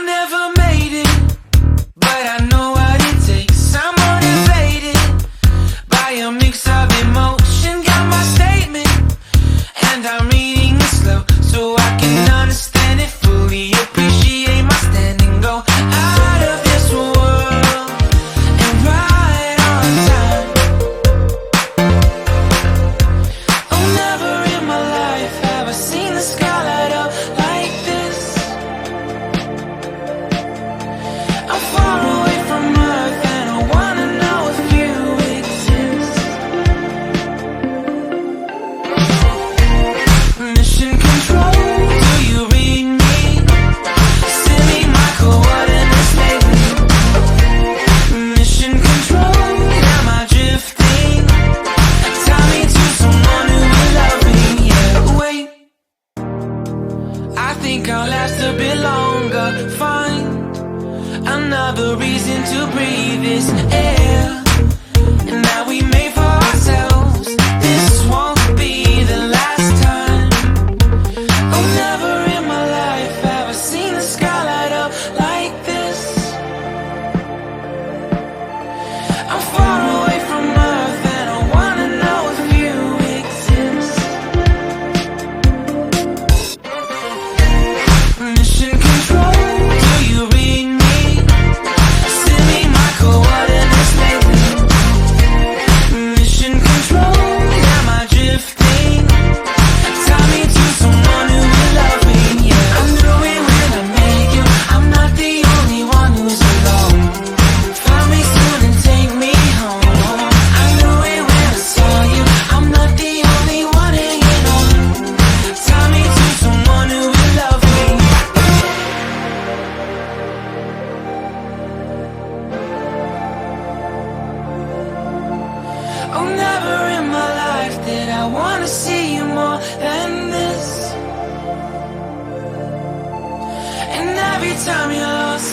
never made it, but I know what it takes. I'm motivated by a mix of emotion. Got my statement, and I'm reading it slow so I can understand it fully. Appreciate my standing, go out of this world and right on time. Oh, never in my life have I seen the sky light up like this. I'm far away from Earth and I wanna know if you exist. Mission control, do you read me? Send me my coordinates lately. Mission control, am I drifting? Tie me to someone who will love me. Yeah, wait, I think I'll last a bit longer. Find another reason to breathe this air, and that we made for ourselves. This won't be the last time. Oh, never in my life have I seen the sky light up like this. I'm far away from Earth and I wanna know if you exist. Mission control, do you read me? Send me my coordinates lately. Mission control, am I drifting? Tie me to someone who will love me. Yeah, I knew it when I met you. I'm not the only one who's alone. Find me soon and take me home. I knew it when I saw you. I'm not the only one hanging on. Tie me to someone who will love me. Oh, never in my life did I wanna see you more than this. And every time you're lost,